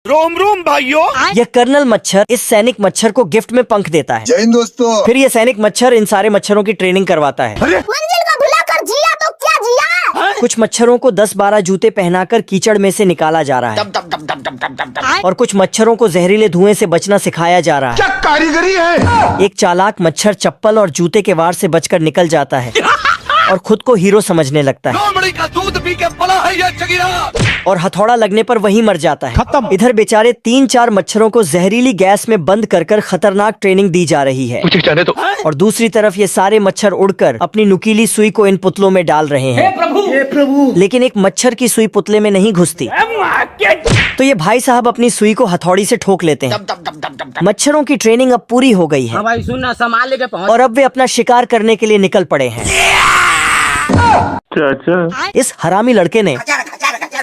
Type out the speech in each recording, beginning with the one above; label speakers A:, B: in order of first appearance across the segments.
A: रोम रोम भाइयों।
B: यह कर्नल मच्छर इस सैनिक मच्छर को गिफ्ट में पंख देता है।
C: जय हिंद दोस्तों।
B: फिर यह सैनिक मच्छर इन सारे मच्छरों की ट्रेनिंग करवाता है।
D: मंजिल को भुलाकर जिया तो क्या जिया।
B: कुछ मच्छरों को 10-12 जूते पहनाकर कीचड़ में से निकाला जा रहा है और कुछ मच्छरों को जहरीले धुएं से बचना सिखाया जा रहा है।
A: क्या कारीगरी है।
B: एक चालाक मच्छर चप्पल और जूते के वार से बचकर निकल जाता है और खुद को हीरो समझने लगता है।
A: लोमड़ी का दूध पी के पला है ये चगिरा।
B: और हथौड़ा लगने पर वही मर जाता है। इधर बेचारे 3-4 मच्छरों को जहरीली गैस में बंद कर कर खतरनाक ट्रेनिंग दी जा रही है।
A: मुझे जाने दो।
B: और दूसरी तरफ ये सारे मच्छर उड़कर अपनी नुकीली सुई को इन पुतलों में डाल रहे हैं।
A: हे प्रभु।
B: लेकिन एक मच्छर की सुई पुतले में नहीं घुसती, तो ये भाई साहब अपनी सुई को हथौड़ी से ठोक लेते हैं। मच्छरों की ट्रेनिंग अब पूरी हो गई है
E: भाई सुनना, संभाल लेके पहुंच।
B: और अब वे अपना शिकार करने के लिए निकल पड़े हैं। इस हरामी लड़के ने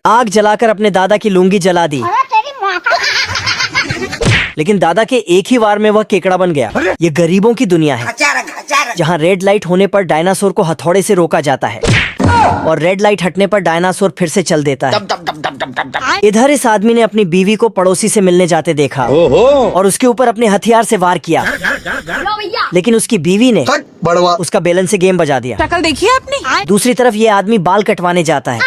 B: आग जलाकर अपने दादा की लुंगी जला दी, लेकिन दादा के एक ही वार में वह केकड़ा बन गया। ये गरीबों की दुनिया है, जहाँ रेड लाइट होने पर डायनासोर को हथौड़े से रोका जाता है और रेड लाइट हटने पर डायनासोर फिर से चल देता है। इधर इस आदमी ने अपनी बीवी को पड़ोसी से मिलने जाते देखा और उसके ऊपर अपने हथियार से वार किया, लेकिन उसकी बीवी ने उसका बेलन से गेम बजा दिया।
F: शक्ल देखी है आपने?
B: दूसरी तरफ ये आदमी बाल कटवाने जाता है,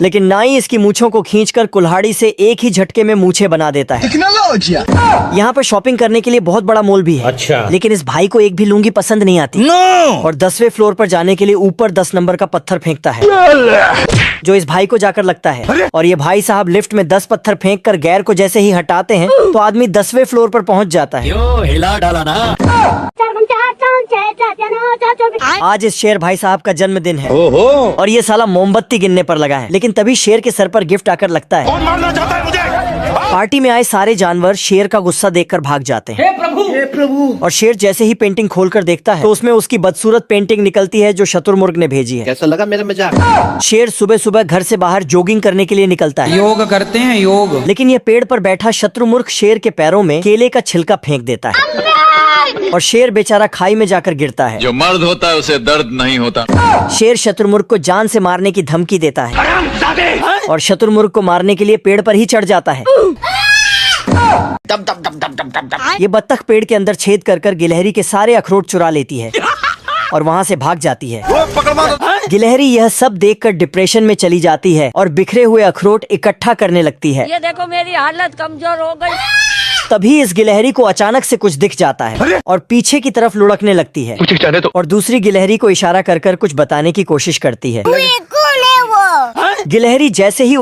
B: लेकिन नाई इसकी मूछों को खींचकर कुल्हाड़ी से एक ही झटके में मूछें बना देता है। यहाँ पर शॉपिंग करने के लिए बहुत बड़ा मॉल भी है।
E: अच्छा।
B: लेकिन इस भाई को एक भी लुंगी पसंद नहीं आती। और 10वें फ्लोर पर जाने के लिए ऊपर 10 नंबर का पत्थर फेंकता है, जो इस भाई को जाकर लगता है। और ये भाई साहब लिफ्ट में 10 पत्थर फेंक कर गैर को जैसे ही हटाते हैं तो आदमी 10वें फ्लोर पर पहुँच जाता है।
E: हिला डाला ना।
B: आज इस शेर भाई साहब का जन्मदिन है और ये साला मोमबत्ती गिनने पर लगा है, लेकिन तभी शेर के सर पर गिफ्ट आकर लगता है।
A: कौन मारना चाहता है मुझे।
B: पार्टी में आए सारे जानवर शेर का गुस्सा देखकर भाग जाते हैं।
E: हे प्रभु।
B: और शेर जैसे ही पेंटिंग खोलकर देखता है तो उसमें उसकी बदसूरत पेंटिंग निकलती है जो शतुरमुर्ग ने भेजी है।
E: कैसा लगा मेरा मजाक?
B: शेर सुबह सुबह घर से बाहर जॉगिंग करने के लिए निकलता है।
E: योग करते हैं योग।
B: लेकिन यह पेड़ पर बैठा शत्रुमुर्ग शेर के पैरों में केले का छिलका फेंक देता है और शेर बेचारा खाई में जाकर गिरता है।
G: जो मर्द होता है उसे दर्द नहीं होता।
B: शेर शत्रुमुर्ग को जान से मारने की धमकी देता है और शत्रुमुर्ग को मारने के लिए पेड़ पर ही चढ़ जाता है। ये बत्तख पेड़ के अंदर छेद कर कर गिलहरी के सारे अखरोट चुरा लेती है और वहाँ से भाग जाती है। गिलहरी यह सब देखकर डिप्रेशन में चली जाती है और बिखरे हुए अखरोट इकट्ठा करने लगती है।
F: ये देखो मेरी हालत कमजोर हो गई।
B: तभी इस गिलहरी को अचानक से कुछ दिख जाता है और पीछे की तरफ लुढ़कने लगती है
A: मुझे जाने दो।
B: और दूसरी गिलहरी को इशारा कर कर कुछ बताने की कोशिश करती है। गिलहरी जैसे ही